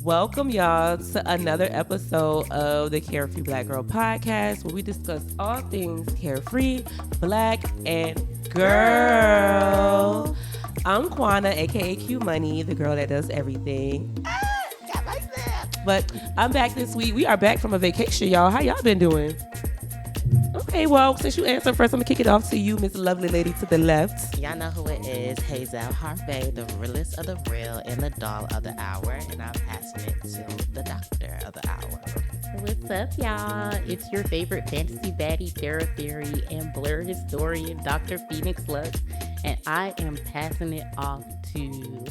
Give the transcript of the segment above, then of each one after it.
Welcome, y'all, to another episode of the Carefree Black Girl Podcast, where we discuss all things carefree, black, and girl. I'm Quana, aka Q Money, the girl that does everything. Got myself. But I'm back this week. We are back from a vacation, y'all. How y'all been doing? Okay, well, since you answered first, I'm gonna kick it off to you, Miss Lovely Lady to the left. Y'all know who it is, Hazel Harvey, the realest of the real and the doll of the hour, and I'm passing it to the doctor of the hour. What's up, y'all? It's your favorite fantasy baddie, Sarah Theory, and Blur historian, Dr. Phoenix Lux, and I am passing it off to,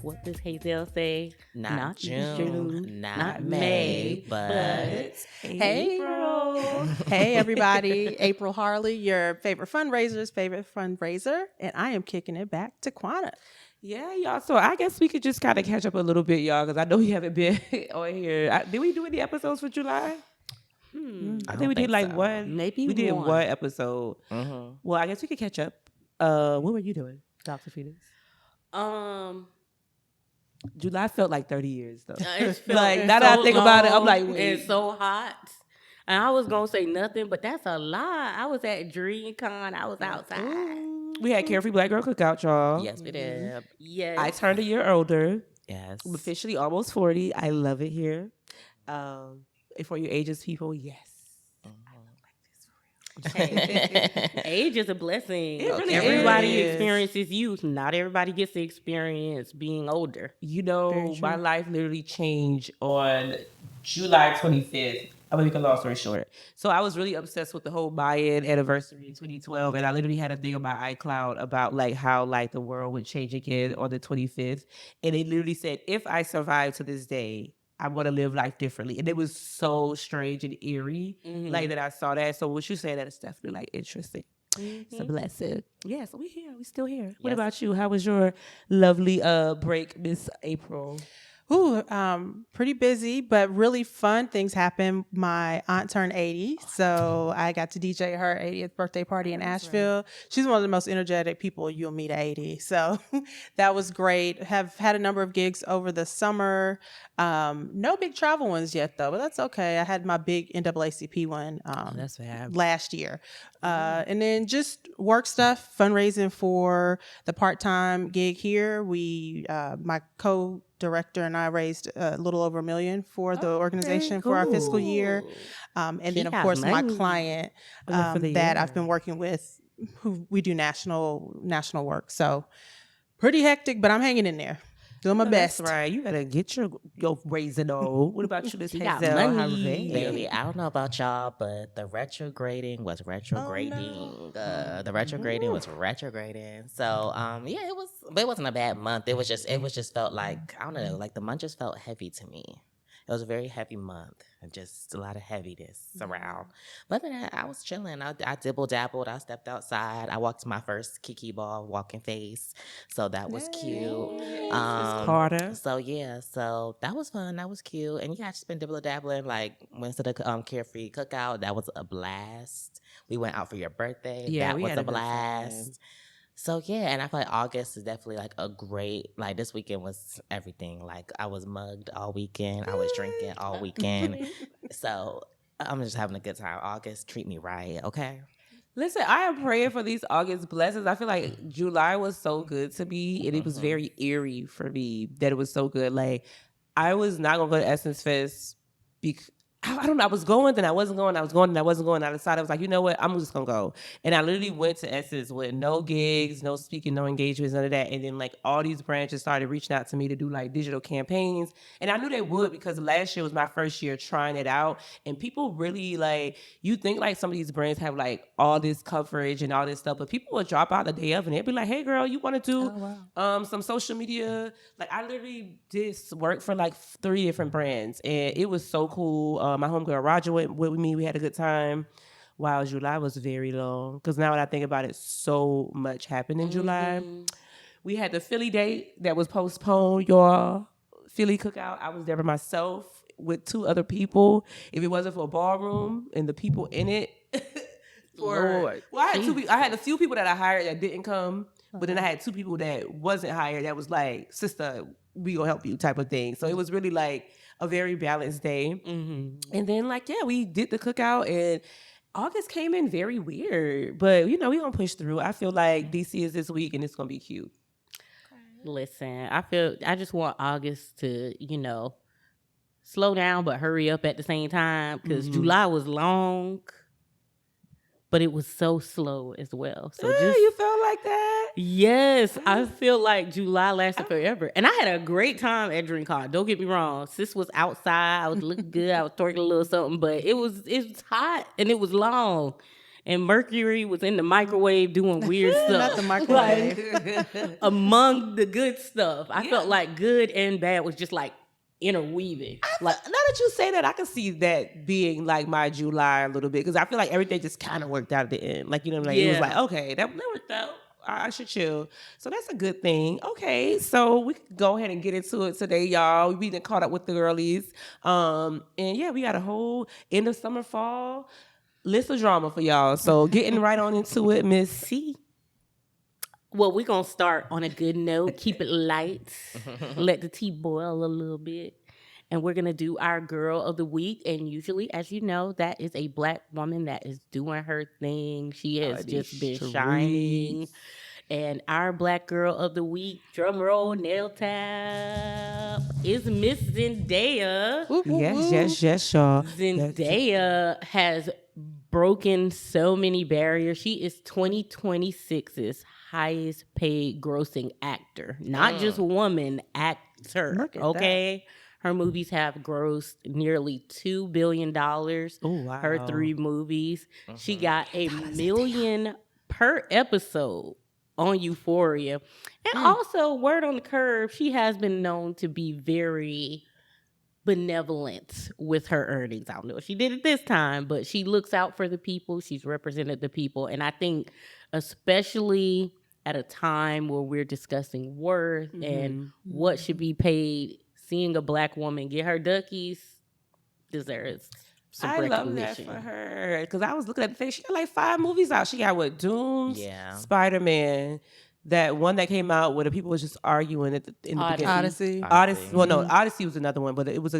what does Hazel say? Not June, not May, but April. Hey, everybody. April Harley, your favorite fundraiser's favorite fundraiser, and I am kicking it back to Quana. Yeah, y'all. So I guess we could just kind of catch up a little bit, y'all, because I know we haven't been on here. Did we do any episodes for July? I think we did like so. one. Maybe we did one. one episode. Mm-hmm. Well, I guess we could catch up. What were you doing, Dr. Phoenix? July felt like 30 years, though. Like, now that I think about it, I'm like, wait. It's so hot. And I was going to say nothing, but that's a lie. I was at DreamCon. I was outside. We had Carefree Black Girl Cookout, y'all. Yes, we did. Yes. I turned a year older. Yes. I'm officially almost 40. I love it here. And for you ages people, yes. Age is a blessing. It really Everybody is. experiences youth. Not everybody gets to experience being older. You know, my life literally changed on July 25th. I'm gonna make a long story short. So I was really obsessed with the whole buy-in anniversary in 2012, and I literally had a thing on my iCloud about like how like the world would change again on the 25th, and it literally said, "If I survive to this day, I'm gonna live life differently." And it was so strange and eerie, like that I saw that. So what you saying, that is definitely like interesting. It's a blessing. Yeah, so we here. We still here. What about you? How was your lovely break, Miss April? Ooh, pretty busy, but really fun things happened. My aunt turned 80, so I got to DJ her 80th birthday party in Asheville. Right. She's one of the most energetic people you'll meet at 80, so that was great. Have had a number of gigs over the summer. No big travel ones yet, though, but that's okay. I had my big NAACP one That's fab. last year. And then just work stuff, fundraising for the part-time gig here. We, my co-director and I raised a little over $1 million for the organization for our fiscal year. And then, of course, my client that I've been working with, who we do national work. So pretty hectic, but I'm hanging in there. Doing my best. That's right. You gotta get your raising on. What about you, Miss Hazel? Baby, I don't know about y'all, but the retrograding was retrograding. Oh, no. The retrograding was retrograding. So yeah, it wasn't a bad month. It was just felt like, I don't know, like the month just felt heavy to me. It was a very heavy month and just a lot of heaviness around. But then I was chilling. I dibble-dabbled. I stepped outside. I walked my first Kiki Ball walking face. So that was cute. Carter. So yeah, so that was fun. That was cute. And yeah, I just been dibble-dabbling. Like went to the Carefree Cookout. That was a blast. We went out for your birthday. Yeah, that was a blast. So yeah, and I feel like August is definitely like a great, like this weekend was everything. Like I was mugged all weekend. I was drinking all weekend. So I'm just having a good time. August, treat me right, okay? Listen, I am praying for these August blessings. I feel like July was so good to me, and it was very eerie for me that it was so good. Like I was not gonna go to Essence Fest because I don't know. I was going, then I wasn't going. I was going, then I wasn't going. I decided, I was like, you know what? I'm just going to go. And I literally went to Essence with no gigs, no speaking, no engagements, none of that. And then like all these branches started reaching out to me to do like digital campaigns. And I knew they would because last year was my first year trying it out. And people really like, you think like some of these brands have like all this coverage and all this stuff, but people would drop out the day of and they'd be like, hey girl, you want to do some social media? Like I literally did work for like 3 different brands and it was so cool. My homegirl Roger went with me. We had a good time. Wow, July was very long. Because now when I think about it, so much happened in July. We had the Philly date that was postponed, y'all. Philly cookout. I was there by myself with 2 other people. If it wasn't for a ballroom and the people in it. Lord. Well, I had a few people that I hired that didn't come. But then I had two people that wasn't hired that was like, sister, we gonna help you type of thing. So it was really like a very balanced day. Mm-hmm. And then like, yeah, we did the cookout and August came in very weird. But we gonna push through. I feel like DC is this week and it's gonna be cute. Listen, I just want August to, slow down but hurry up at the same time because July was long, but it was so slow as well. So You felt like that? Yes, I feel like July lasted forever. And I had a great time at DreamCon. Don't get me wrong. Sis was outside. I was looking good. I was twerking a little something, but it was hot and it was long. And Mercury was in the microwave doing weird stuff. Not the microwave. Like, among the good stuff. I felt like good and bad was just like interweaving. Like, now that you say that, I can see that being like my July a little bit because I feel like everything just kind of worked out at the end. Like, it was like, okay, that worked out. I should chill. So that's a good thing. Okay, so we can go ahead and get into it today, y'all. We done caught up with the girlies. And yeah, we got a whole end of summer, fall list of drama for y'all. So getting right on into it, Miss C. Well, we're going to start on a good note. Keep it light. Let the tea boil a little bit. And we're going to do our girl of the week. And usually, as you know, that is a Black woman that is doing her thing. She has just been shining. And our Black girl of the week, drum roll, nail tap, is Miss Zendaya. Yes, y'all. Zendaya has broken so many barriers. She is 2026's highest paid grossing actor, not just woman, actor. Okay. Her movies have grossed nearly $2 billion. Oh, wow. Her 3 movies. She got $1 million per episode on Euphoria. And also, word on the curve, she has been known to be very benevolent with her earnings. I don't know if she did it this time, but she looks out for the people. She's represented the people. And I think especially at a time where we're discussing worth and what should be paid, seeing a Black woman get her duckies deserves some recognition. I love that for her because I was looking at the thing. She got like 5 movies out. She got what? Dooms, Spider-Man, that one that came out where the people was just arguing in the beginning. Odyssey. Well, no, Odyssey was another one, but it was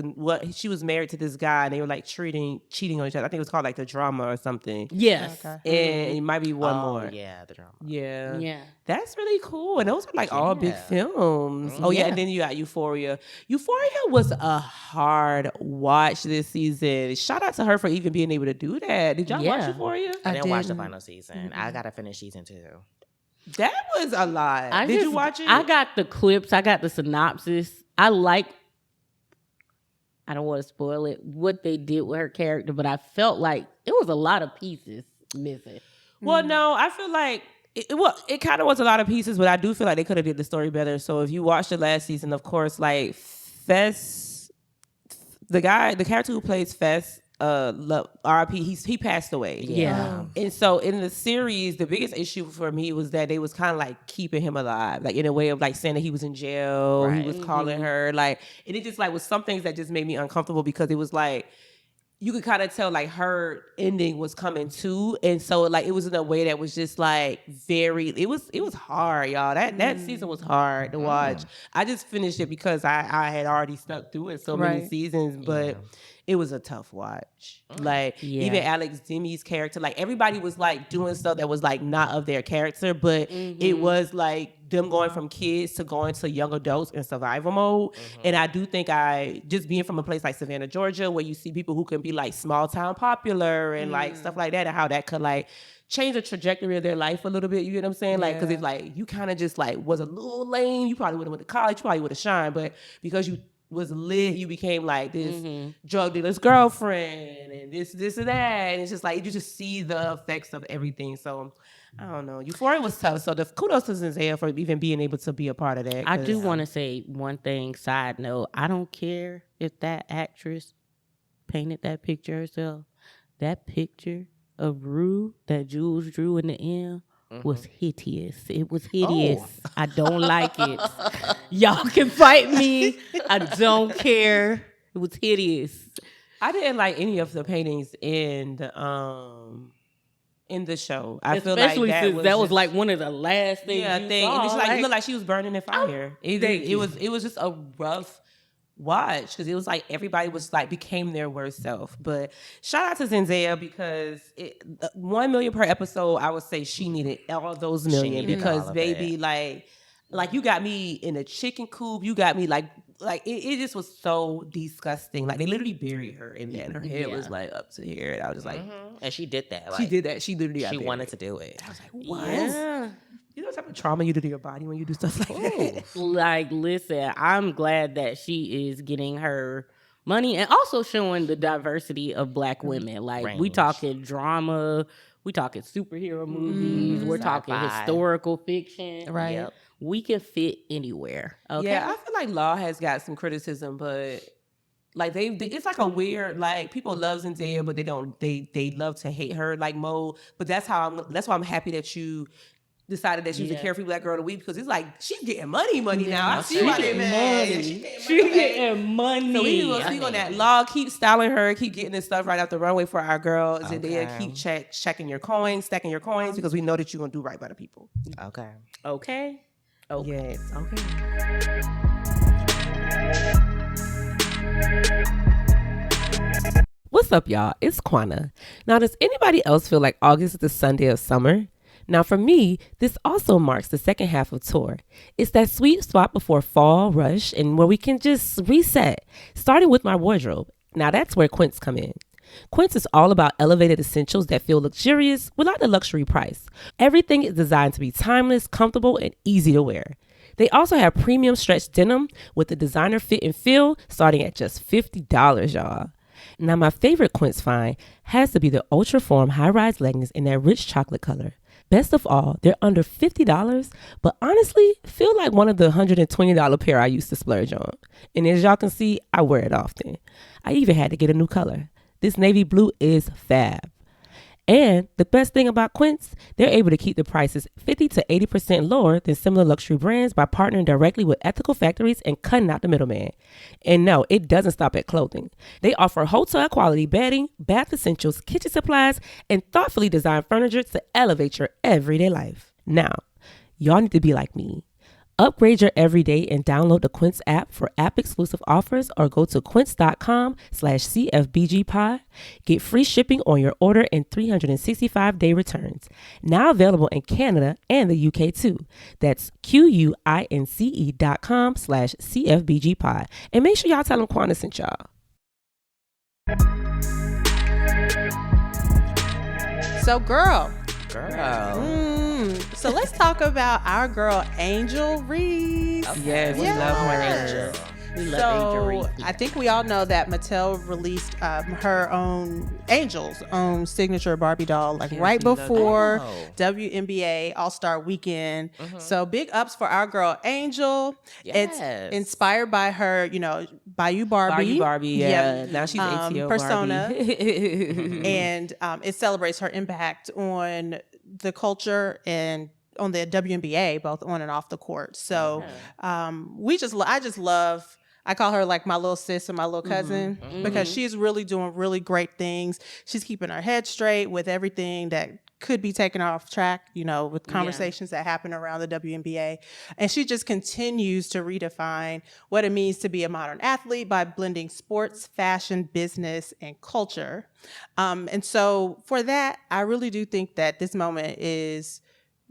she was married to this guy and they were like cheating on each other. I think it was called like The Drama or something. Yes. And it might be one more. Yeah, The Drama. Yeah. That's really cool. And those are like all big films. Oh, yeah. And then you got Euphoria. Euphoria was a hard watch this season. Shout out to her for even being able to do that. Did y'all watch Euphoria? I didn't watch the final season. I got to finish season 2. That was a lot. Did you watch it? I got the clips. I got the synopsis. I don't want to spoil it, what they did with her character, but I felt like it was a lot of pieces missing. Well, no, I feel like it kind of was a lot of pieces, but I do feel like they could have did the story better. So if you watched the last season, of course, like Fess, the character who plays Fess, RIP, he passed away. Yeah. And so in the series, the biggest issue for me was that they was kind of like keeping him alive, like in a way of like saying that he was in jail, he was calling her, like, and it just like was some things that just made me uncomfortable because it was like you could kind of tell like her ending was coming too, and so like it was in a way that was just like it was hard, y'all. That season was hard to watch. I just finished it because I had already stuck through it so many seasons, but it was a tough watch. Like even Alex Demi's character, like everybody was like doing stuff that was like not of their character, but it was like them going from kids to going to young adults in survival mode. And I do think just being from a place like Savannah, Georgia, where you see people who can be like small town popular and like stuff like that, and how that could like change the trajectory of their life a little bit. You get what I'm saying? Like, because it's like you kind of just like was a little lame. You probably would have went to college. You probably would have shined, but because you was lit, you became like this drug dealer's girlfriend and this and that. And it's just like you just see the effects of everything. So I don't know. Euphoria was tough. So the kudos to Zendaya for even being able to be a part of that. I do want to say one thing, side note. I don't care if that actress painted that picture herself. That picture of Rue that Jules drew in the end was hideous. It was hideous. I don't like it. Y'all can fight me. I don't care. It was hideous. I didn't like any of the paintings in in the show. I feel like Especially that since was that was just- like one of the last things. yeah you thing. saw. And it's like, like, it looked like she was burning in fire. It was just a rough watch because it was like everybody was like became their worst self. But shout out to Zendaya because 1 million per episode. I would say she needed all those million needed because all of baby, it. like you got me in a chicken coop. You got me like it just was so disgusting. Like they literally buried her in that. And her head was like up to here. And I was just like, And she did that. she did that. She literally got She buried. wanted to do it. I was like, what? yeah. You know what type of trauma you do to your body when you do stuff like that? Like, listen, I'm glad that she is getting her money and also showing the diversity of Black women. Like, we Range. talking drama, we talking superhero movies, we're talking Sci-fi. historical fiction. Right. Yep. We can fit anywhere. Okay. Yeah, I feel like Law has got some criticism, but like it's like a weird, like people love Zendaya, but they love to hate her like mode. But that's why I'm happy that you decided that she was a carefree Black girl of the week because it's like she's getting money now. I see why they mad. She getting money. So we gonna speak on that. Law, keep styling her, keep getting this stuff right off the runway for our girl. Zendaya, keep checking your coins, stacking your coins because we know that you're gonna do right by the people. Okay. Okay. Okay. Yes. Okay. What's up, y'all? It's Quana. Now, does anybody else feel like August is the Sunday of summer? Now, for me, this also marks the second half of tour. It's that sweet spot before fall rush and where we can just reset, starting with my wardrobe. Now, that's where Quince come in. Quince is all about elevated essentials that feel luxurious without the luxury price. Everything is designed to be timeless, comfortable, and easy to wear. They also have premium stretch denim with the designer fit and feel starting at just $50, y'all. Now, my favorite Quince find has to be the Ultra Form high-rise leggings in that rich chocolate color. Best of all, they're under $50, but honestly, feel like one of the $120 pair I used to splurge on. And as y'all can see, I wear it often. I even had to get a new color. This navy blue is fab. And the best thing about Quince, they're able to keep the prices 50 to 80% lower than similar luxury brands by partnering directly with ethical factories and cutting out the middleman. And no, it doesn't stop at clothing. They offer hotel quality bedding, bath essentials, kitchen supplies, and thoughtfully designed furniture to elevate your everyday life. Now, y'all need to be like me. Upgrade your everyday and download the Quince app for app-exclusive offers or go to quince.com/CFBGPod. Get free shipping on your order and 365-day returns. Now available in Canada and the UK too. That's QUINCE.com/CFBGPod. And make sure y'all tell them Quana sent y'all. So, girl. Girl. So let's talk about our girl Angel Reese. Yes, we love her. Angel. We love Angel Reese. I think we all know that Mattel released her own Angel's own signature Barbie doll like right we love before that. WNBA All-Star Weekend. So big ups for our girl Angel. Yes. It's inspired by her, Bayou Barbie. Barbie, yeah. Now she's ATO persona. Barbie. And it celebrates her impact on the culture and on the WNBA, both on and off the court. So I just love. I call her like my little sis and my little cousin because she's really doing really great things. She's keeping her head straight with everything that could be taken off track, with conversations that happen around the WNBA. And she just continues to redefine what it means to be a modern athlete by blending sports, fashion, business, and culture. And so for that, I really do think that this moment is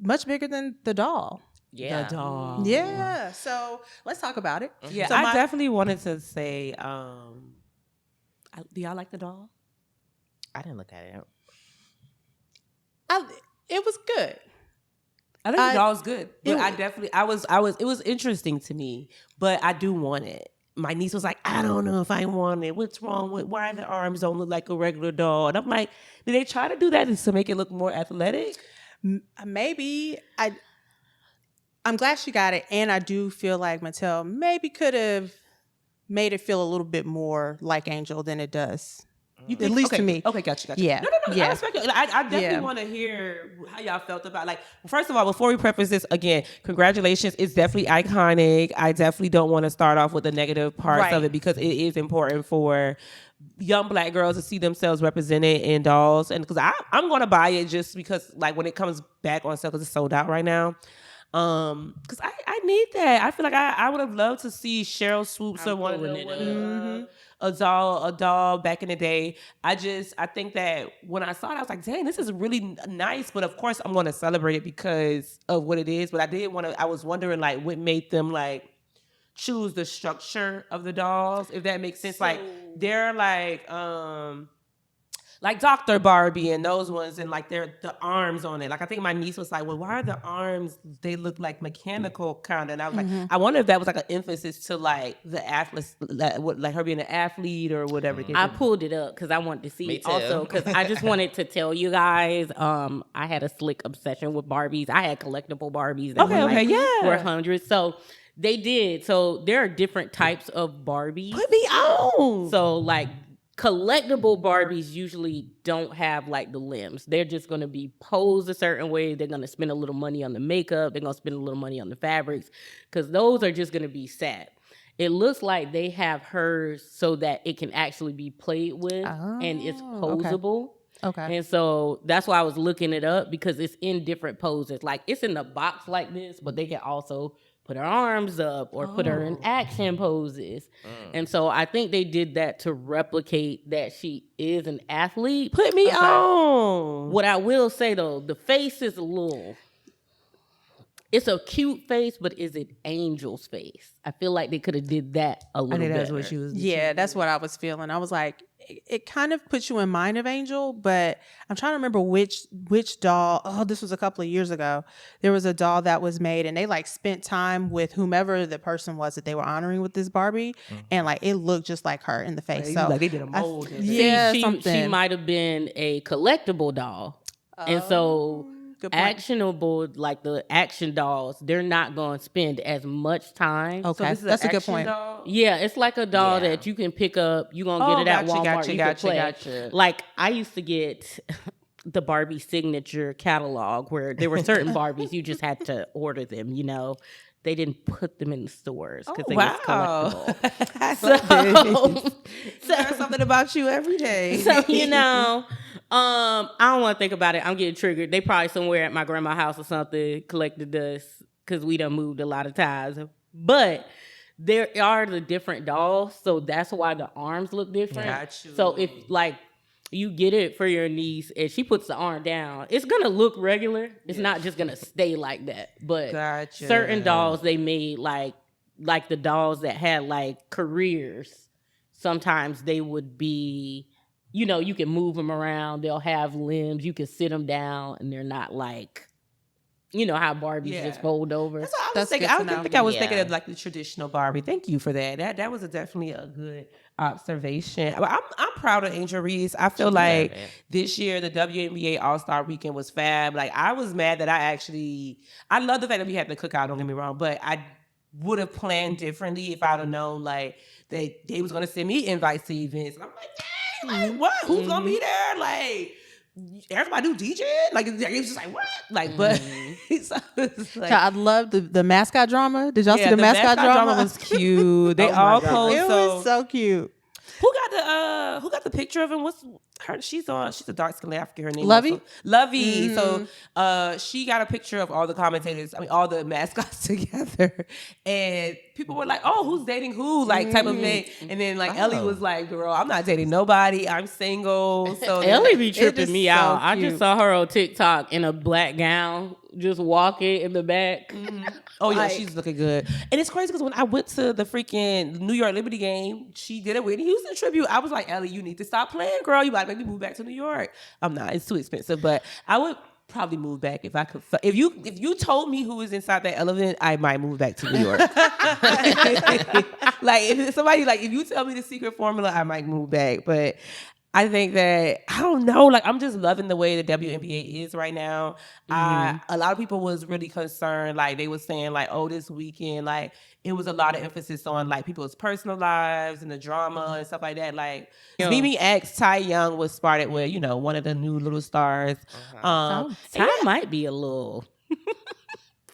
much bigger than the doll. Yeah. The doll. Yeah. So let's talk about it. Yeah, So I definitely wanted to say, do y'all like the doll? I didn't look at it. It was good. I think the doll's good. But it was interesting to me, but I do want it. My niece was like, I don't know if I want it. What's wrong with why the arms don't look like a regular doll? And I'm like, did they try to do that to make it look more athletic? Maybe. I'm glad she got it, and I do feel like Mattel maybe could have made it feel a little bit more like Angel than it does. At least to me. Okay, gotcha. Yeah. No. Yeah. I respect it. I definitely want to hear how y'all felt about first of all, before we preface this, again, congratulations. It's definitely iconic. I definitely don't want to start off with the negative parts of it because it is important for young Black girls to see themselves represented in dolls, and because I'm gonna buy it just because like when it comes back on sale because it's sold out right now. Because I need that. I feel like I would have loved to see Cheryl Swoops or one of them a doll back in the day. I think that when I saw it, I was like, dang, this is really nice. But of course, I'm going to celebrate it because of what it is. But I was wondering like what made them like choose the structure of the dolls, if that makes sense. Like they're like Dr. Barbie and those ones, and like the arms on it. Like I think my niece was like, well, why are the arms, they look like mechanical kind of. And I was like, I wonder if that was like an emphasis to like the athlete, like her being an athlete or whatever. I pulled it up because I wanted to see also because I just wanted to tell you guys I had a slick obsession with Barbies. I had collectible Barbies that were hundreds. So they did. So there are different types of Barbies. Put me on. So like collectible Barbies usually don't have like the limbs. They're just going to be posed a certain way. They're going to spend a little money on the makeup. They're going to spend a little money on the fabrics because those are just going to be sad. It looks like they have hers so that it can actually be played with and it's posable. Okay. And so that's why I was looking it up because it's in different poses. Like it's in the box like this, but they can also put her arms up or put her in action poses. And so I think they did that to replicate that she is an athlete. Put me on. What I will say though, the face is it's a cute face, but is it Angel's face? I feel like they could have did that a little bit. That's what she was. Yeah, that's what I was feeling. I was like, it kind of puts you in mind of Angel, but I'm trying to remember which doll. Oh, this was a couple of years ago. There was a doll that was made, and they like spent time with whomever the person was that they were honoring with this Barbie, and like it looked just like her in the face. So like they did a mold. She might have been a collectible doll, and so. Actionable, like the action dolls, they're not going to spend as much time. Okay, so that's a good point. Doll? Yeah, it's like a doll that you can pick up. You're going to get it at Walmart. Gotcha. Like, I used to get the Barbie signature catalog where there were certain Barbies, you just had to order them, you know. They didn't put them in the stores because they was collectible. So learn something about you every day. So, you know... I don't want to think about it. I'm getting triggered. They probably somewhere at my grandma's house or something collected dust because we done moved a lot of times. But there are the different dolls, so that's why the arms look different. Got you. So if like you get it for your niece and she puts the arm down, it's gonna look regular. It's not just gonna stay like that. But certain dolls they made like the dolls that had like careers. Sometimes they would be. You know, you can move them around. They'll have limbs. You can sit them down, and they're not like, you know, how Barbies just fold over. That's what I was thinking. I was thinking of like the traditional Barbie. Thank you for that. That was definitely a good observation. I'm proud of Angel Reese. I feel like this year the WNBA All-Star Weekend was fab. Like I was mad that I love the fact that we had the cookout. Don't get me wrong, but I would have planned differently if I'd have known like they was going to send me invites to events. And I'm like. Like what? Who's gonna be there? Like everybody do DJ? Like it was just like what? Like but so like, I love the mascot drama. Did y'all see the mascot drama? Was cute. They all posed. It was so cute. Who got the picture of him? What's her? She's a dark skinned African. Her name Lovey. Lovey. So she got a picture of all the commentators. I mean, all the mascots together, and people were like, "Oh, who's dating who?" Like type of thing. And then like Ellie was like, "Girl, I'm not dating nobody. I'm single." So Ellie be tripping me out. So I just saw her on TikTok in a black gown, just walking in the back. Oh yeah, she's looking good. And it's crazy because when I went to the freaking New York Liberty game, she did a Whitney Houston tribute. I was like, Ellie, you need to stop playing, girl. You about to make me move back to New York. I'm not. It's too expensive. But I would probably move back if I could. If you told me who was inside that elephant, I might move back to New York. Like if somebody if you tell me the secret formula, I might move back. But I think that, I don't know, like I'm just loving the way the WNBA is right now. A lot of people was really concerned, like they were saying like, oh, this weekend, like it was a lot of emphasis on like people's personal lives and the drama and stuff like that. Like Mimi X, Ty Young was spotted with, you know, one of the new little stars. Ty might be a little...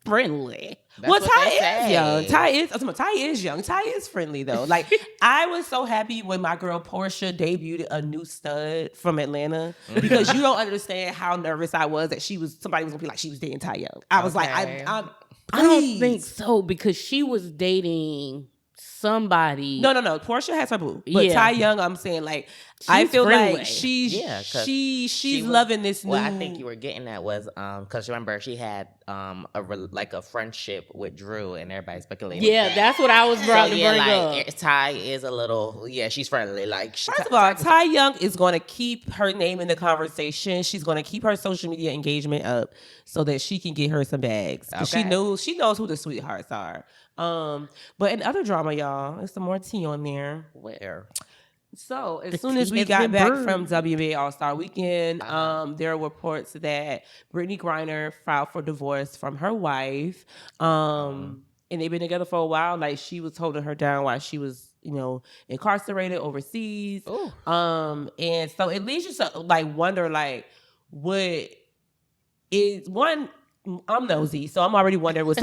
friendly. That's Well, what Ty they is say. young. Ty is young. Ty is friendly though. Like I was so happy when my girl Portia debuted a new stud from Atlanta because you don't understand how nervous I was that somebody was gonna be like she was dating Ty Young. I was like, Okay. I'm I don't think please. so because she was dating somebody. No. Portia has her boo, but Yeah. Ty Young, I'm saying like I She's feel friendly. like she's Yeah, 'cause she's she was- loving this new. What I think you were getting at was because remember she had a friendship with Drew and everybody speculated. Yeah, that's what I was about to bring up. Ty is a little she's friendly. Like First of all, Ty Young is going to keep her name in the conversation. She's going to keep her social media engagement up so that she can get her some bags. Because Okay. she knows who the sweethearts are. But in other drama, y'all, there's some more tea on there. where So as The soon as tea we has got been back brewed. from WNBA All-Star Weekend, there were reports that Brittney Griner filed for divorce from her wife. And they've been together for a while. Like she was holding her down while she was, incarcerated overseas. Ooh. And so it leads you to like wonder like what is one. I'm nosy, so I'm already wondering what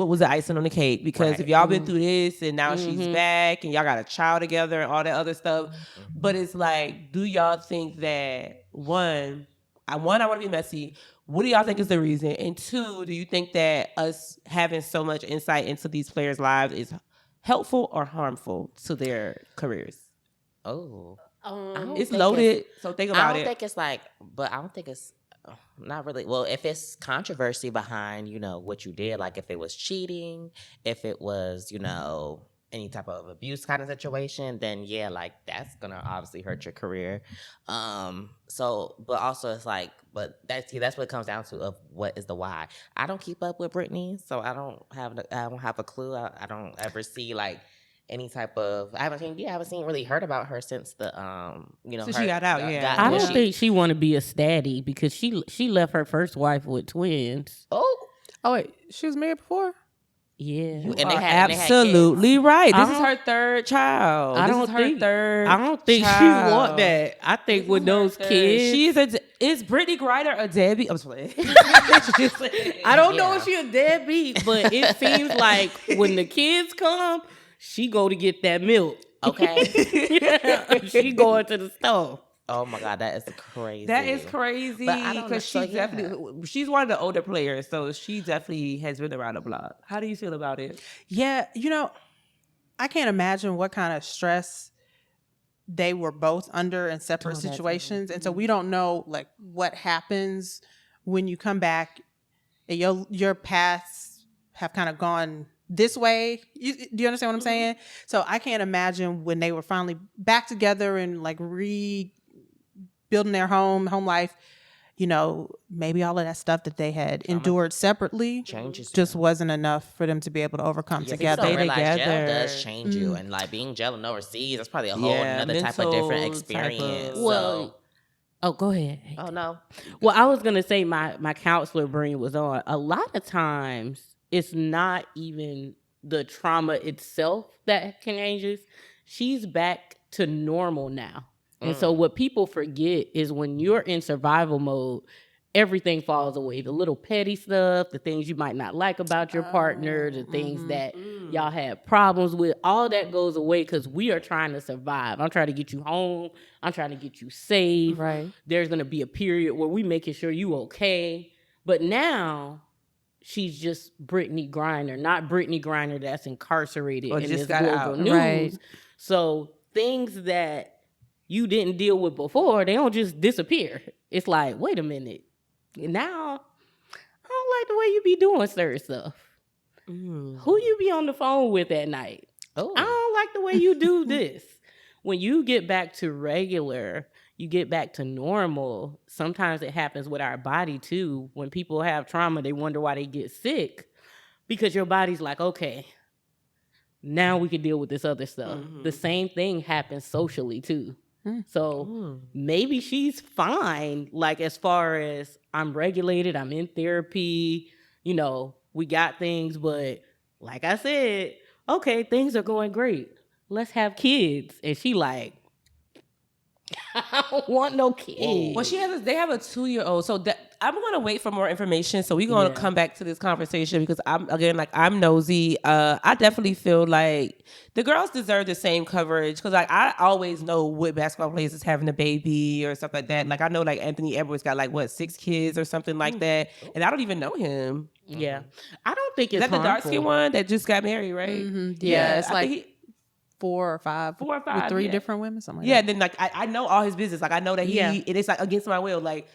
was the icing on the cake? Because Right. if y'all been through this and now she's back and y'all got a child together and all that other stuff, but it's like, do y'all think that I want to be messy. What do y'all think is the reason? And two, do you think that us having so much insight into these players' lives is helpful or harmful to their careers? Oh, It's think loaded, so think I about don't it. think it's but I don't think it's not really. Well, if it's controversy behind, what you did, like if it was cheating, if it was, any type of abuse kind of situation, then yeah, like that's gonna obviously hurt your career. But also it's like, but that's what it comes down to of what is the why. I don't keep up with Brittney, so I don't have a clue. I don't ever see like any type of I haven't really heard about her since the Since she got out, yeah. I don't think she want to be a statty because she left her first wife with twins. Oh wait, she was married before? Yeah. And Are they had absolutely right. This is I her third child. I This don't is her think third. I don't think child. she want that. I think with those kids, Is Brittney Griner a deadbeat? I'm just playing. I don't know if she a deadbeat, but it seems like when the kids come, she go to get that milk. Okay. She going to the store. Oh my God, that is crazy. That is crazy But I don't know, because so, she's one of the older players, so she definitely has been around the block. How do you feel about it? Yeah, I can't imagine what kind of stress they were both under in separate situations. And so we don't know like what happens when you come back and your paths have kind of gone this way. Do you understand what I'm saying? So I can't imagine when they were finally back together and like rebuilding their home life, maybe all of that stuff that they had endured separately just wasn't enough for them to be able to overcome together. People don't realize together. jail does change you, and like being jailed overseas, that's probably a whole another type of different experience. Well, go ahead. Oh no. Well, I was gonna say my counselor brain was on. A lot of times, it's not even the trauma itself that changes. She's back to normal now. And so what people forget is when you're in survival mode, everything falls away. The little petty stuff, the things you might not like about your partner, the things that y'all had problems with, all that goes away because we are trying to survive. I'm trying to get you home. I'm trying to get you safe. Right. There's going to be a period where we making sure you okay. But now she's just Brittney Griner, not Brittney Griner that's incarcerated Or in just this got global out. news. Right. So things that you didn't deal with before, they don't just disappear. It's like, wait a minute. Now, I don't like the way you be doing certain stuff. Who you be on the phone with at night? Oh. I don't like the way you do this. When you get back to regular, you get back to normal. Sometimes it happens with our body too. When people have trauma, they wonder why they get sick because your body's like, okay, now we can deal with this other stuff. The same thing happens socially too. So maybe she's fine, like as far as I'm regulated, I'm in therapy, we got things, but like I said, okay, things are going great. Let's have kids. And she like, I don't want no kids. Well, they have a 2-year-old, so that I'm gonna wait for more information. So we're gonna come back to this conversation because I'm nosy. I definitely feel like the girls deserve the same coverage because like I always know what basketball players is having a baby or stuff like that. Like I know like Anthony Edwards got like 6 kids or something like that, and I don't even know him. Yeah, I don't think Is it's that the dark harmful. skin one that just got married, right? Yeah, it's I like think 4 or 5 with 3 different women, something like that. and then like I know all his business. Like I know that it is like against my will. Like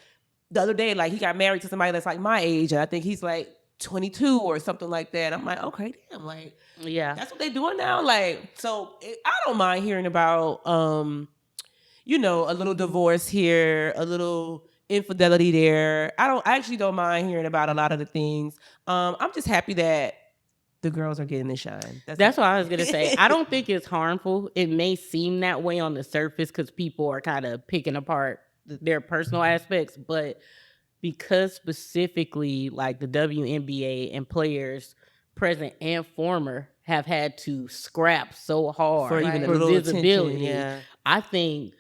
the other day, like he got married to somebody that's like my age, and I think he's like 22 or something like that. I'm like, okay, damn, like that's what they doing now. Like, so I don't mind hearing about a little divorce here, a little infidelity there. I actually don't mind hearing about a lot of the things. I'm just happy that the girls are getting the shine. That's what I was gonna say. I don't think it's harmful. It may seem that way on the surface because people are kind of picking apart their personal aspects, but because specifically like the WNBA and players present and former have had to scrap so hard for even a for little visibility. attention, I think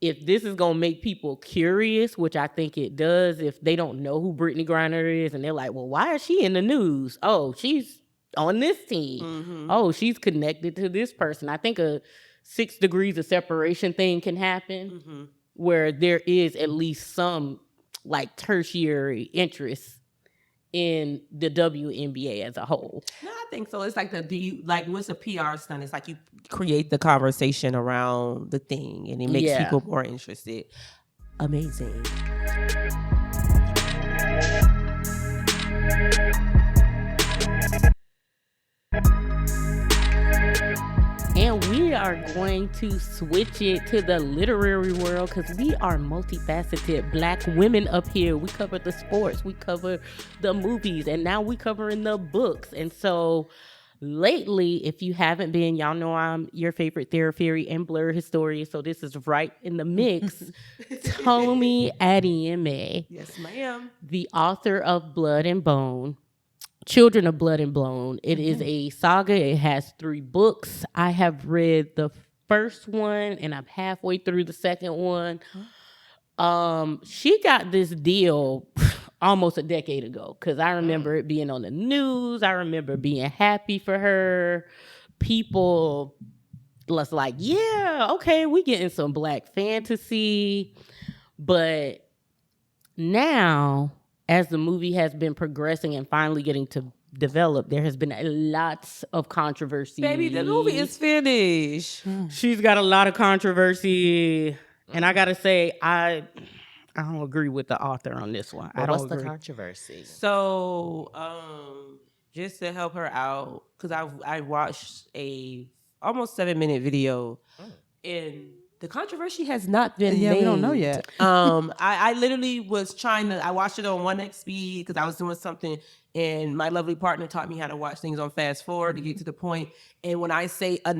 if this is gonna make people curious, which I think it does, if they don't know who Brittney Griner is and they're like, well, why is she in the news? Oh, she's on this team. Mm-hmm. Oh, she's connected to this person. I think a 6 degrees of separation thing can happen where there is at least some like tertiary interest in the WNBA as a whole. No, I think so. It's like what's a PR stunt? It's like you create the conversation around the thing and it makes people more interested. Amazing. And we are going to switch it to the literary world because we are multifaceted Black women up here. We cover the sports, we cover the movies, and now we covering the books. And so lately, if you haven't been, y'all know I'm your favorite therapy and blur historian, so this is right in the mix. Tomi Adeyemi. Yes, ma'am. The author of Blood and Bone. Children of Blood and Bone. It is a saga. It has 3 books. I have read the first one and I'm halfway through the second one. She got this deal almost a decade ago because I remember it being on the news. I remember being happy for her. People was like, yeah, okay, we getting some Black fantasy. But now, as the movie has been progressing and finally getting to develop, there has been lots of controversy. Baby, the movie is finished. She's got a lot of controversy. And I got to say, I don't agree with the author on this one. Well, what's the controversy? So, just to help her out, because I watched a almost 7-minute video and the controversy has not been made. We don't know yet. I literally was I watched it on 1x speed because I was doing something and my lovely partner taught me how to watch things on fast forward to get to the point. And when I say, I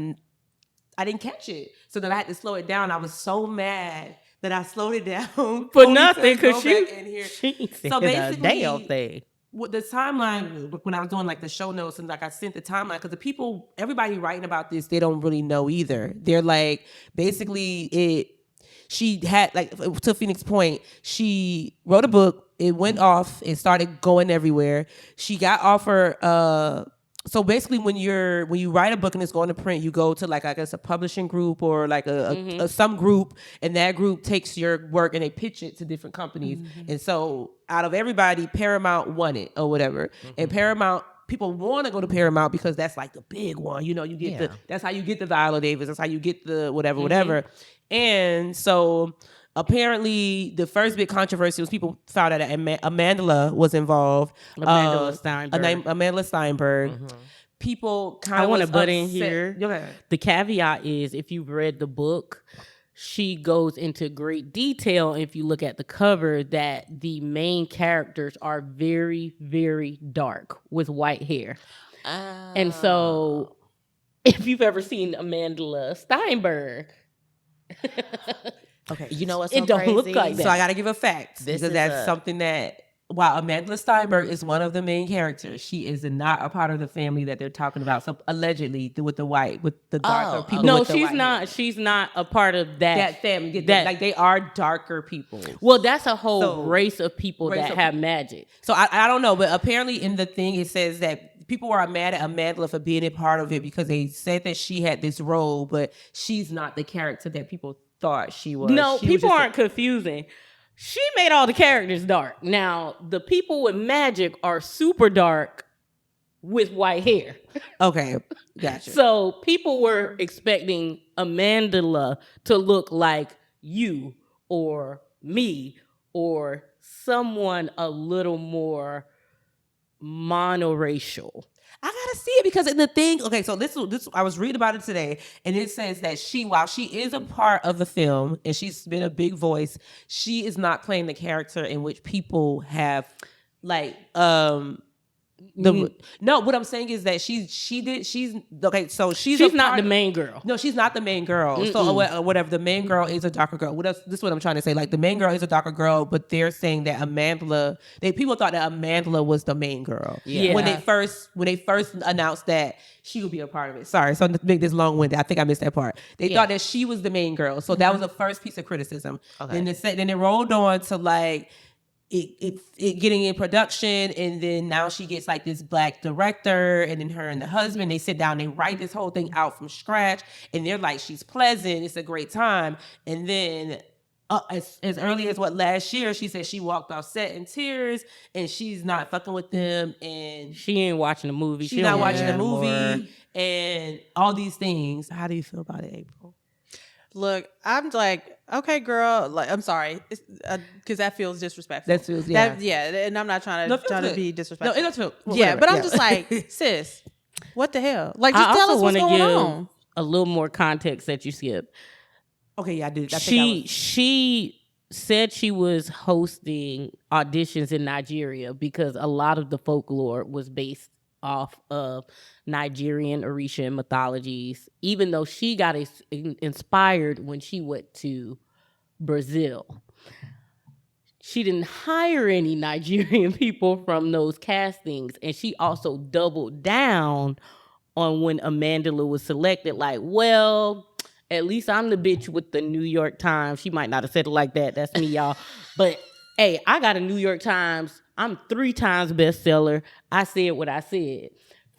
didn't catch it. So then I had to slow it down. I was so mad that I slowed it down. For nothing, because she said so basically, a damn thing. With the timeline, when I was doing like the show notes and like I sent the timeline, because everybody writing about this, they don't really know either. They're like, basically she had like, to Phoenix Point, she wrote a book, it went off, it started going everywhere. She got offered, so basically when you write a book and it's going to print, you go to like, I guess a publishing group or like some group, and that group takes your work and they pitch it to different companies. And so out of everybody, Paramount won it or whatever. And Paramount, people want to go to Paramount because that's like the big one. You know, you get that's how you get the Viola Davis. That's how you get the whatever. And so apparently the first big controversy was people found out that Amandla was involved. Amandla Steinberg. People kind of I want to butt in here. Okay. The caveat is if you've read the book, she goes into great detail. If you look at the cover, that the main characters are very, very dark with white hair. And so if you've ever seen Amandla Steinberg, okay, you know what's so it don't crazy? look like that. So I got to give a fact because that's something that while Amanda Steinberg is one of the main characters, she is not a part of the family that they're talking about. So allegedly, with the darker people. No, with the she's white not. hair. She's not a part of That family. Like they are darker people. Well, that's a whole race of people that have magic. So I don't know, but apparently in the thing it says that people were mad at Amanda for being a part of it because they said that she had this role, but she's not the character that people thought she was. No, she people was aren't confusing. She made all the characters dark. Now, the people with magic are super dark with white hair. Okay, gotcha. So people were expecting Amandla to look like you or me or someone a little more monoracial. I gotta see it because in the thing, okay, so this I was reading about it today, and it says that while she is a part of the film and she's been a big voice, she is not playing the character in which people have like no, what I'm saying is that she's okay. So she's not the main girl. No, she's not the main girl. So whatever, the main girl is a darker girl. What else? This is what I'm trying to say. Like the main girl is a darker girl, but they're saying that people thought that Amandla was the main girl. Yeah. When they first announced that she would be a part of it. Sorry, so to make this long-winded, I think I missed that part. They thought that she was the main girl. So that was the first piece of criticism. Okay. Then it rolled on to like. It getting in production, and then now she gets like this black director, and then her and the husband, they sit down, they write this whole thing out from scratch, and they're like, she's pleasant, it's a great time. And then as early as last year, she said she walked off set in tears, and she's not fucking with them, and she ain't watching the movie. She's not watching the movie, and all these things. How do you feel about it, April? Look, I'm like, okay, girl. Like, I'm sorry, because that feels disrespectful. That feels and I'm not trying to be disrespectful. No, it does feel but I'm just like, sis, what the hell? Like, just tell us what's going on. A little more context that you skipped. Okay, yeah, I did. She said she was hosting auditions in Nigeria because a lot of the folklore was based off of Nigerian Orisha mythologies, even though she got inspired when she went to Brazil. She didn't hire any Nigerian people from those castings, and she also doubled down on when Amandla was selected, like, well, at least I'm the bitch with the New York Times. She might not have said it like that. That's me, y'all. But hey, I got a New York Times. I'm 3 times bestseller. I said what I said.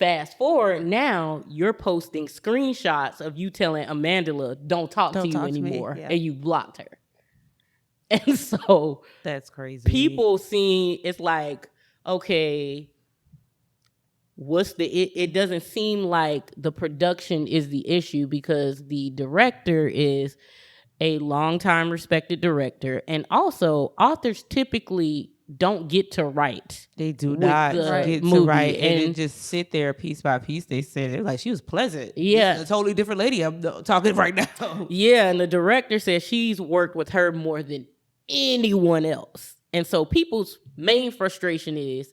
Fast forward, now you're posting screenshots of you telling Amandla, don't talk to you anymore. And you blocked her. And so that's crazy. People seeing it's like, okay, it doesn't seem like the production is the issue because the director is a longtime respected director. And also authors typically don't get to write. They do not get to write and then just sit there piece by piece. They said it like she was pleasant. Yeah. This is a totally different lady I'm talking right now. Yeah, and the director says she's worked with her more than anyone else. And so people's main frustration is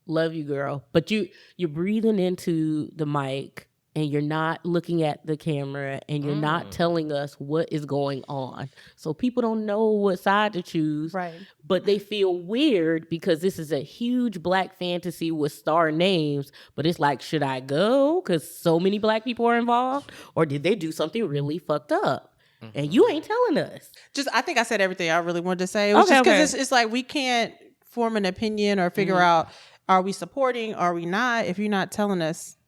love you, girl, but you're breathing into the mic and you're not looking at the camera and you're not telling us what is going on. So people don't know what side to choose. Right. But they feel weird because this is a huge black fantasy with star names. But it's like, should I go? Because so many black people are involved? Or did they do something really fucked up? And you ain't telling us. I think I said everything I really wanted to say. It was just because it's like we can't form an opinion or figure out, are we supporting, are we not, if you're not telling us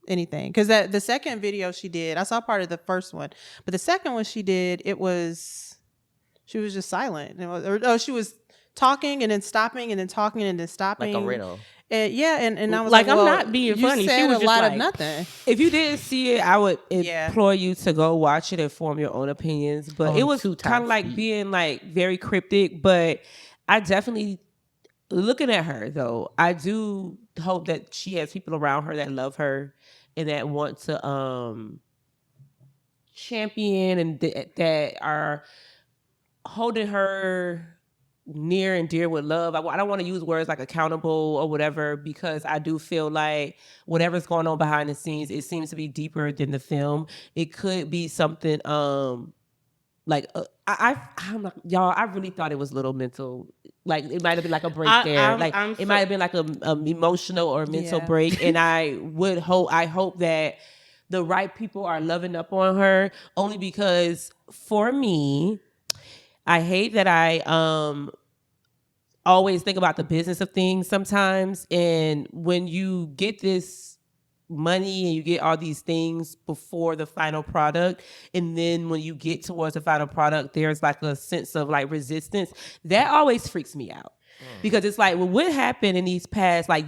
anything. Because the second video she did, I saw part of the first one, but the second one she did, she was just silent. She was talking and then stopping and then talking and then stopping. Like a riddle. And I was like, well, I'm not being funny. You said she was a lot like, of nothing. If you didn't see it, I would implore you to go watch it and form your own opinions. But it was kind of like being like very cryptic. But I definitely, looking at her though, I do hope that she has people around her that love her and that want to champion and that are holding her near and dear with love. I don't want to use words like accountable or whatever, because I do feel like whatever's going on behind the scenes, it seems to be deeper than the film. It could be something Like I'm not, y'all. I really thought it was a little mental. Like it might have been like a break I- there. I'm- Like I'm it so- might have been like a emotional or mental Yeah. break. And I hope that the right people are loving up on her. Only because for me, I hate that I always think about the business of things sometimes. And when you get this money and you get all these things before the final product, and then when you get towards the final product, there's like a sense of like resistance, that always freaks me out. Because it's like, well, what happened in these past, like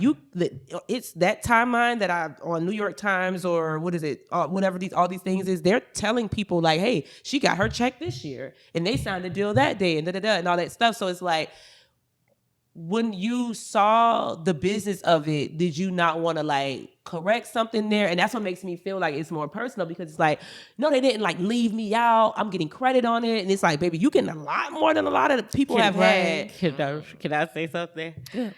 it's that timeline that I on New York Times or what is it, whatever all these things is, they're telling people like, hey, she got her check this year and they signed a deal that day and da-da-da and all that stuff. So it's like, when you saw the business of it, did you not want to like correct something there? And that's what makes me feel like it's more personal, because it's like, no, they didn't like leave me out. I'm getting credit on it. And it's like, baby, you getting a lot more than a lot of people have had. Can I say something? Yeah.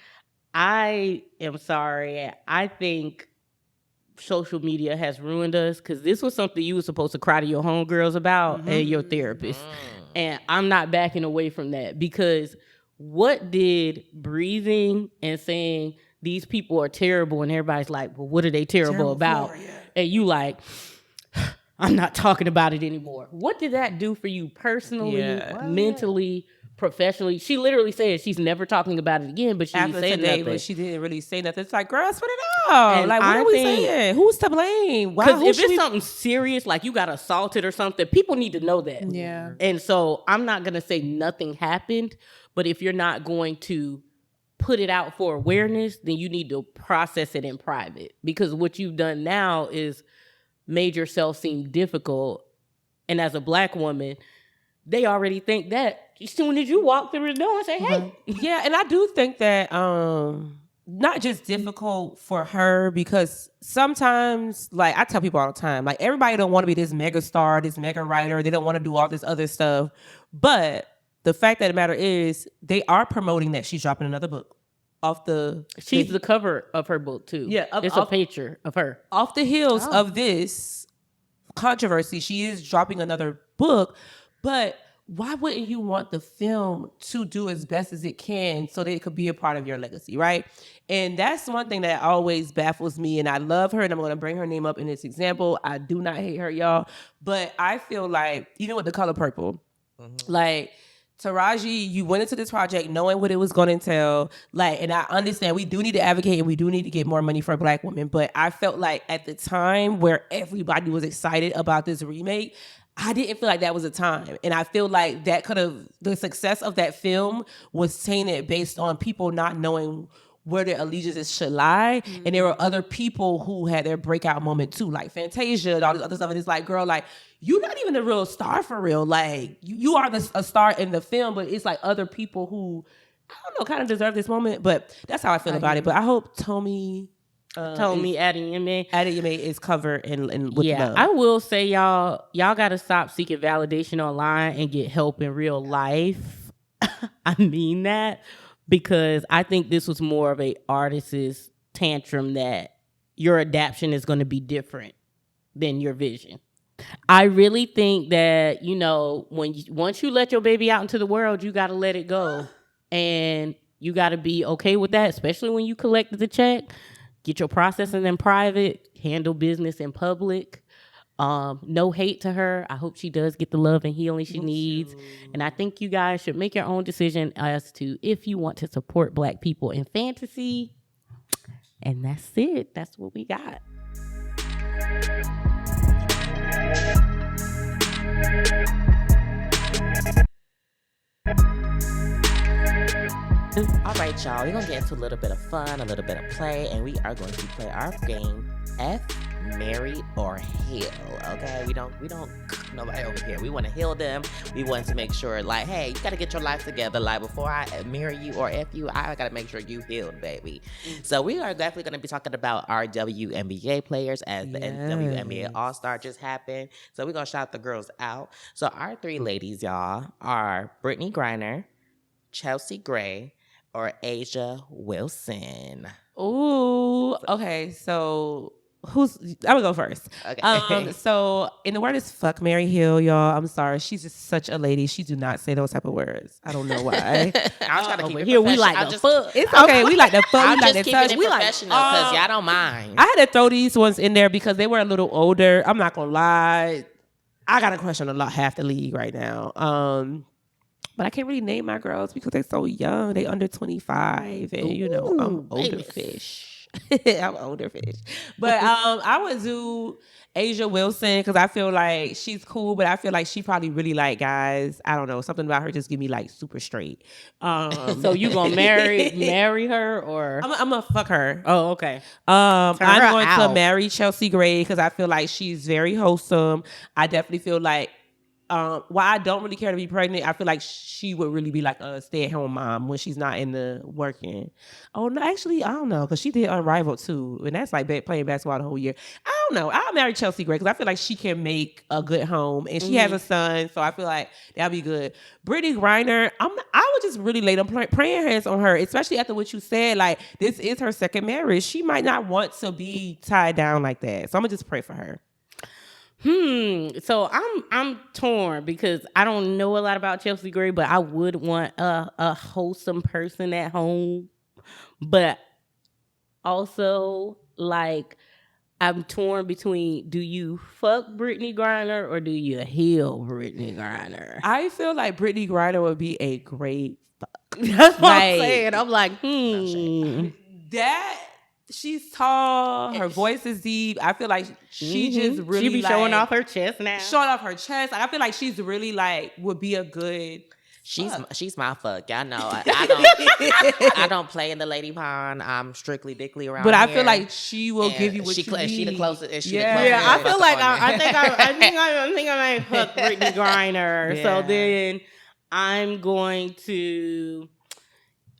I am sorry. I think social media has ruined us, because this was something you were supposed to cry to your homegirls about and your therapist. And I'm not backing away from that, because what did breathing and saying these people are terrible and everybody's like, well, what are they terrible about? And you like, I'm not talking about it anymore. What did that do for you personally, mentally, professionally? She literally said she's never talking about it again, but she After said today, nothing. when she didn't really say nothing, it's like, girl, spit it out. And Like, what I are we think- saying? Who's to blame? Why? Because Who if should it's we- something serious, like you got assaulted or something, people need to know that. Yeah. And so I'm not going to say nothing happened, but if you're not going to put it out for awareness, then you need to process it in private. Because what you've done now is made yourself seem difficult. And as a Black woman, they already think that as soon as you walk through the door and say, hey. Yeah, and I do think that not just difficult for her, because sometimes, like I tell people all the time, like everybody don't want to be this mega star, this mega writer. They don't want to do all this other stuff. But the fact of the matter is, they are promoting that she's dropping another book off the. She's the cover of her book, too. Yeah, it's a picture of her. Off the heels of this controversy, she is dropping another book. But why wouldn't you want the film to do as best as it can so that it could be a part of your legacy, right? And that's one thing that always baffles me. And I love her, and I'm going to bring her name up in this example. I do not hate her, y'all. But I feel like, even with The Color Purple, like, Taraji, you went into this project knowing what it was going to entail. Like, and I understand we do need to advocate and we do need to get more money for Black women. But I felt like at the time where everybody was excited about this remake, I didn't feel like that was a time. And I feel like that the success of that film was tainted based on people not knowing where their allegiances should lie. And there were other people who had their breakout moment too, like Fantasia and all this other stuff. And it's like, girl, like, you're not even a real star for real. Like, you are a star in the film, but it's like other people who, I don't know, kind of deserve this moment. But that's how I feel about it. But I hope Tomi Adeyemi is covered and with love. I will say, y'all got to stop seeking validation online and get help in real life. I mean that, because I think this was more of a artist's tantrum that your adaptation is going to be different than your vision. I really think that, once you let your baby out into the world, you got to let it go. And you got to be okay with that, especially when you collected the check. Get your processing in private, handle business in public. No hate to her. I hope she does get the love and healing she needs. And I think you guys should make your own decision as to if you want to support Black people in fantasy. And that's it. That's what we got. All right, y'all. We're gonna get into a little bit of fun, a little bit of play, and we are going to play our game, F, Marry, or Heal. Okay, we don't nobody over here. We want to heal them. We want to make sure, like, hey, you gotta get your life together. Like, before I marry you or F you, I gotta make sure you healed, baby. So we are definitely gonna be talking about our WNBA players, as the WNBA All-Star just happened. So we're gonna shout the girls out. So our three ladies, y'all, are Brittney Griner, Chelsea Gray, or Asia Wilson. Ooh, okay. So I'm gonna go first. Okay. So in the word is fuck Mary Hill, y'all. I'm sorry. She's just such a lady. She do not say those type of words. I don't know why. I'm trying to keep Over it here, we like professional. the fuck. It's okay. We like the fuck. I'm We like just the keeping touch. it We like professional because y'all don't mind. I had to throw these ones in there because they were a little older. I'm not gonna lie. I got a crush on half the league right now. But I can't really name my girls because they're so young. They under 25, and I'm older babies. fish. I'm older fish. But I would do Asia Wilson because I feel like she's cool, but I feel like she probably really like guys. I don't know, something about her just give me like super straight. So you gonna marry her or? I'm gonna fuck her. Oh, okay. I'm Turn her going to out. marry Chelsea Gray because I feel like she's very wholesome. I definitely feel like while I don't really care to be pregnant, I feel like she would really be like a stay-at-home mom when she's not in the working. Oh no, actually, I don't know because she did Unrivaled too, and that's like playing basketball the whole year. I don't know. I'll marry Chelsea Gray because I feel like she can make a good home, and she has a son, so I feel like that'll be good. Brittney Griner, I would just really lay them praying hands on her, especially after what you said. Like this is her second marriage. She might not want to be tied down like that, so I'm gonna just pray for her. So I'm torn because I don't know a lot about Chelsea Gray, but I would want a wholesome person at home. But also, like, I'm torn between: do you fuck Brittney Griner or do you heal Brittney Griner? I feel like Brittney Griner would be a great fuck. That's what Like, I'm saying. I'm like, that she's tall, her voice is deep. I feel like she just really she be showing off her chest now. Showing off her chest. I feel like she's really like would be a good. She's my fuck. Y'all know I don't play in the lady pond. I'm strictly dickly around. But I here. feel like she will give you what you need. She the closest. And Yeah, I feel like I think I might fuck Brittney Griner. Yeah. So then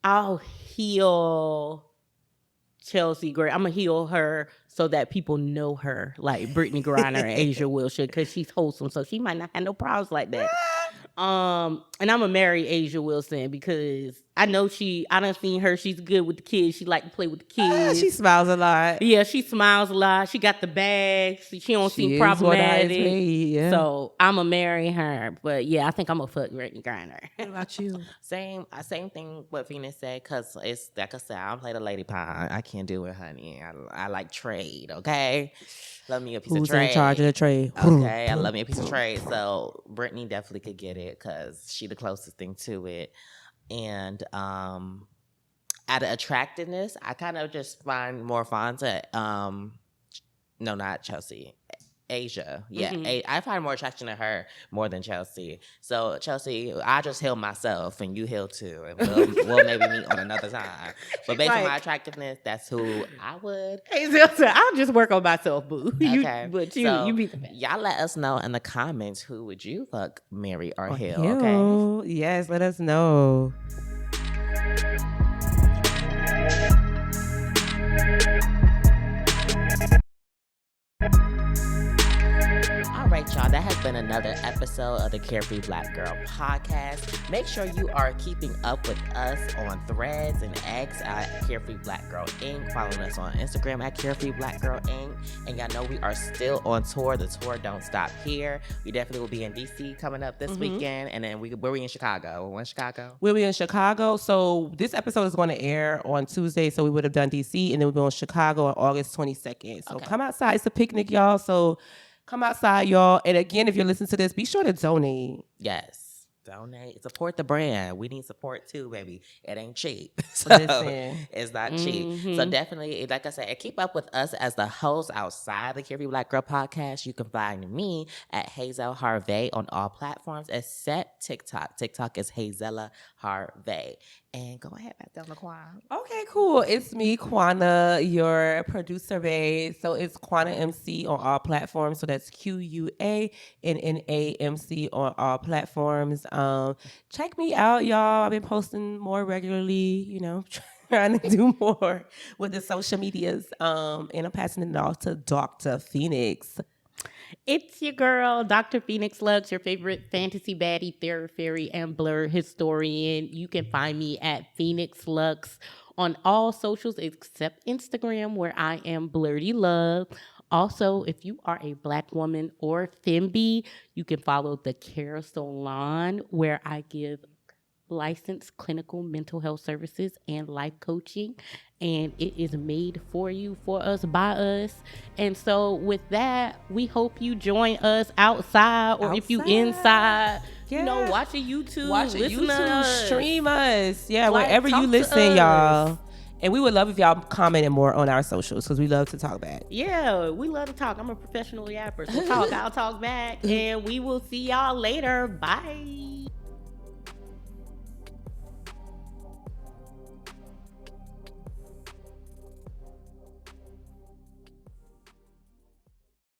I'll heal Chelsea Gray. I'm gonna heal her so that people know her like Brittney Griner and Asia Wilson because she's wholesome, so she might not have no problems like that. And I'm gonna marry Asia Wilson because I know I done seen her. She's good with the kids. She like to play with the kids. She smiles a lot. Yeah, she smiles a lot. She got the bags. She don't seem is problematic. what I say, yeah. So I'm gonna marry her. But yeah, I think I'm gonna fuck Brittney Griner. What about you? Same thing what Phoenix said, because it's like I said, I don't play the lady pond. I can't do it, honey. I like trade, okay? Love me a piece of trade. Who's in charge of the trade? Okay, I love me a piece of trade. So Brittney definitely could get it because she the closest thing to it. And out of attractiveness, I kind of just find more fun to no, not Chelsea. Asia. Yeah. I find more attraction to her more than Chelsea. So Chelsea, I just heal myself and you heal too. And we'll maybe meet on another time. But based on my attractiveness, that's who I would. I'll just work on myself, boo. Okay. You be the best. Y'all let us know in the comments who would you fuck, marry, or heal, Heal. okay? Yes, let us know. All right, y'all. That has been another episode of the Carefree Black Girl podcast. Make sure you are keeping up with us on Threads and X at Carefree Black Girl Inc. Following us on Instagram at Carefree Black Girl Inc. And y'all know we are still on tour. The tour don't stop here. We definitely will be in DC coming up this weekend. And then we're in Chicago. We're in Chicago. We'll be in Chicago. So this episode is going to air on Tuesday. So we would have done DC and then we'll be in Chicago on August 22nd. So come outside. It's a picnic, y'all. So come outside, y'all. And again, if you're listening to this, be sure to donate. Yes. Donate. Support the brand. We need support too, baby. It ain't cheap. So Listen. it's not cheap. So definitely, like I said, keep up with us as the host outside the Carefree Black Girl podcast. You can find me at Hazel Harvey on all platforms except TikTok. TikTok is Hazella Harvey. And go ahead, back down the Quan. Okay, cool. It's me, Quana, your producer, babe. So it's Quana MC on all platforms. So that's QUANNAMC on all platforms. Check me out, y'all. I've been posting more regularly, trying to do more with the social medias. And I'm passing it off to Dr. Phoenix. It's your girl, Dr. Phoenix Lux, your favorite fantasy baddie, fairy, and blur historian. You can find me at Phoenix Lux on all socials except Instagram, where I am Blurty Love. Also, if you are a Black woman or femby, you can follow the Care Salon, where I give licensed clinical mental health services and life coaching, and it is made for you, for us, by us. And so with that, we hope you join us outside, or if you inside, watching YouTube, listen to us, stream us, Like, wherever talk you to listen, us. y'all. And we would love if y'all commented more on our socials, because we love to talk back. Yeah, we love to talk. I'm a professional yapper, so I'll talk back, and we will see y'all later. Bye.